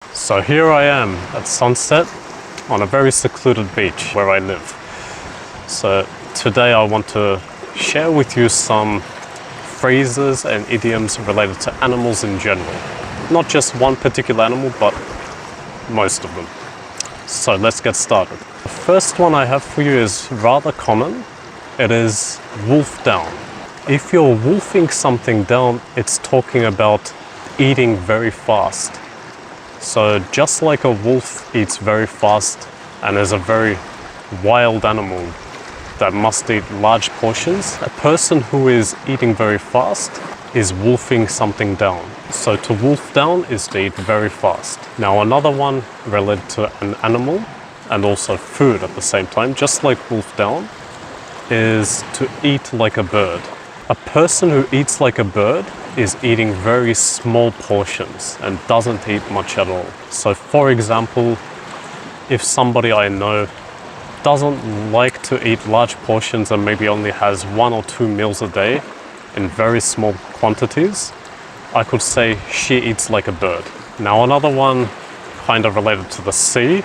So here I am at sunset on a very secluded beach where I live. So today I want to share with you some phrases and idioms related to animals in general. Not just one particular animal, but most of them. So let's get started. The first one I have for you is rather common. It is wolf down. If you're wolfing something down, it's talking about eating very fast. So just like a wolf eats very fast and is a very wild animal that must eat large portions, a person who is eating very fast is wolfing something down. So to wolf down is to eat very fast. Now another one related to an animal and also food at the same time, just like wolf down, is to eat like a bird. A person who eats like a bird is eating very small portions and doesn't eat much at all. So for example, if somebody I know doesn't like to eat large portions and maybe only has 1 or 2 meals a day in very small quantities, I could say she eats like a bird. Now another one kind of related to the sea,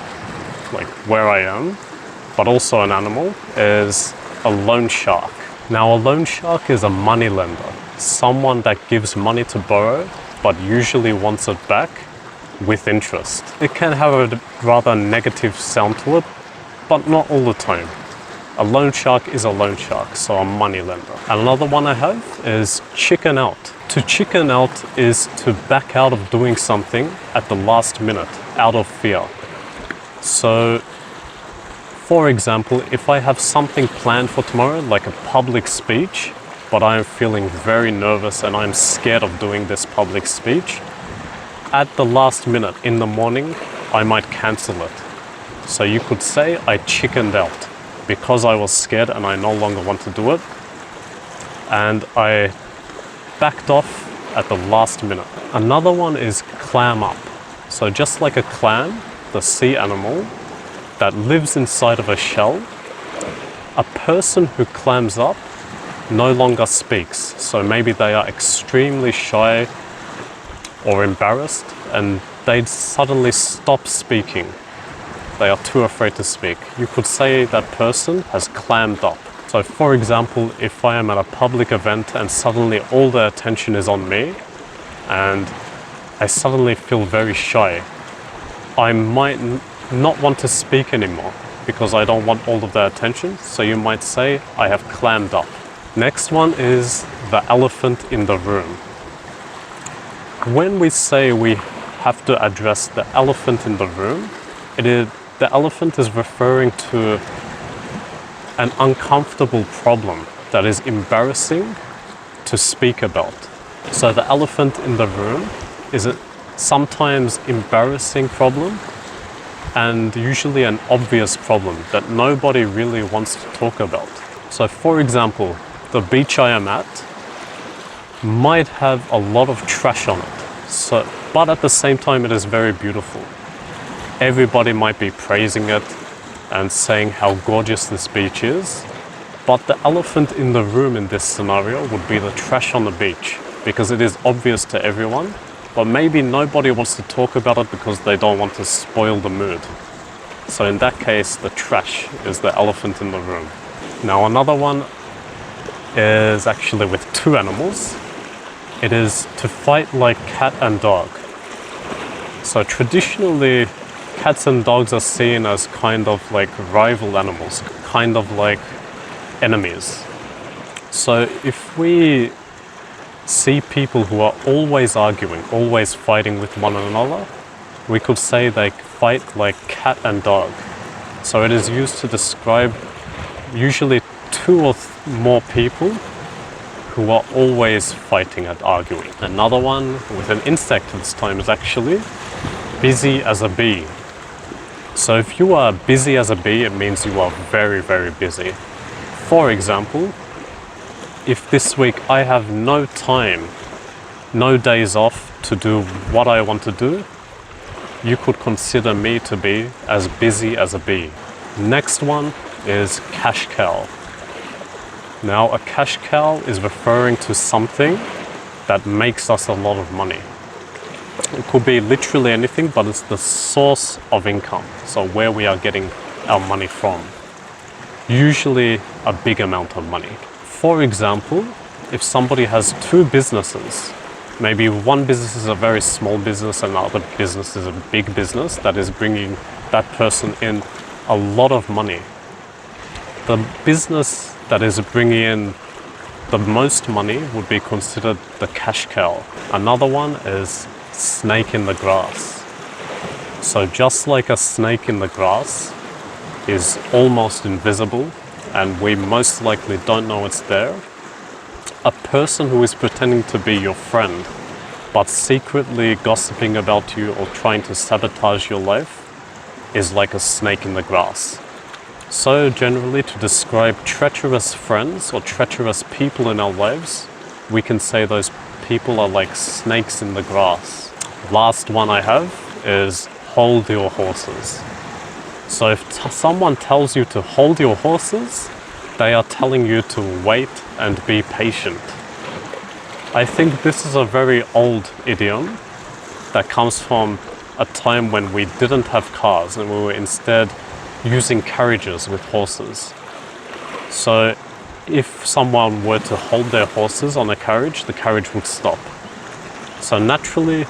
like where I am, but also an animal, is a loan shark. Now a loan shark is a money lender, someone that gives money to borrow but usually wants it back with interest. It can have a rather negative sound to it, but not all the time. A loan shark is a loan shark, so a money lender. And another one I have is chicken out. To chicken out is to back out of doing something at the last minute, out of fear. So for example, if I have something planned for tomorrow, like a public speech, but I am feeling very nervous and I'm scared of doing this public speech, at the last minute in the morning, I might cancel it. So you could say I chickened out because I was scared and I no longer want to do it. And I backed off at the last minute. Another one is clam up. So just like a clam, the sea animal, that lives inside of a shell, a person who clams up no longer speaks. So maybe they are extremely shy or embarrassed and they suddenly stop speaking. They are too afraid to speak. You could say that person has clammed up. So for example, if I am at a public event and suddenly all the attention is on me and I suddenly feel very shy, I might not want to speak anymore because I don't want all of the attention. So you might say I have clammed up. Next one is the elephant in the room. When we say we have to address the elephant in the room, the elephant is referring to an uncomfortable problem that is embarrassing to speak about. So the elephant in the room is a sometimes embarrassing problem and usually an obvious problem that nobody really wants to talk about. So for example, the beach I am at might have a lot of trash on it, but at the same time it is very beautiful. Everybody might be praising it and saying how gorgeous this beach is, but the elephant in the room in this scenario would be the trash on the beach because it is obvious to everyone, but maybe nobody wants to talk about it because they don't want to spoil the mood. So in that case, the trash is the elephant in the room. Now another one is actually with 2 animals. It is to fight like cat and dog. So traditionally, cats and dogs are seen as kind of like rival animals, kind of like enemies. So if we see people who are always arguing, always fighting with one another, we could say they fight like cat and dog. So it is used to describe usually 2 or more people who are always fighting and arguing. Another one with an insect this time is actually busy as a bee. So if you are busy as a bee, it means you are very, very busy. For example, if this week I have no time, no days off to do what I want to do, you could consider me to be as busy as a bee. Next one is cash cow. Now a cash cow is referring to something that makes us a lot of money. It could be literally anything, but it's the source of income. So where we are getting our money from. Usually a big amount of money. For example, if somebody has two businesses, maybe one business is a very small business and another business is a big business that is bringing that person in a lot of money. The business that is bringing in the most money would be considered the cash cow. Another one is snake in the grass. So just like a snake in the grass is almost invisible and we most likely don't know it's there, a person who is pretending to be your friend but secretly gossiping about you or trying to sabotage your life is like a snake in the grass. So generally, to describe treacherous friends or treacherous people in our lives, we can say those people are like snakes in the grass. Last one I have is hold your horses. So if someone tells you to hold your horses, they are telling you to wait and be patient. I think this is a very old idiom that comes from a time when we didn't have cars and we were instead using carriages with horses. So if someone were to hold their horses on a carriage, the carriage would stop. So naturally,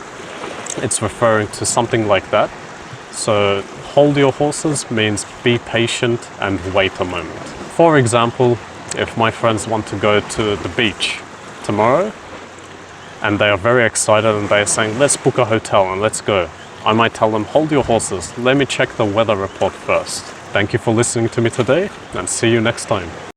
it's referring to something like that. So hold your horses means be patient and wait a moment. For example, if my friends want to go to the beach tomorrow and they are very excited and they're saying, let's book a hotel and let's go, I might tell them, hold your horses, let me check the weather report first. Thank you for listening to me today and see you next time.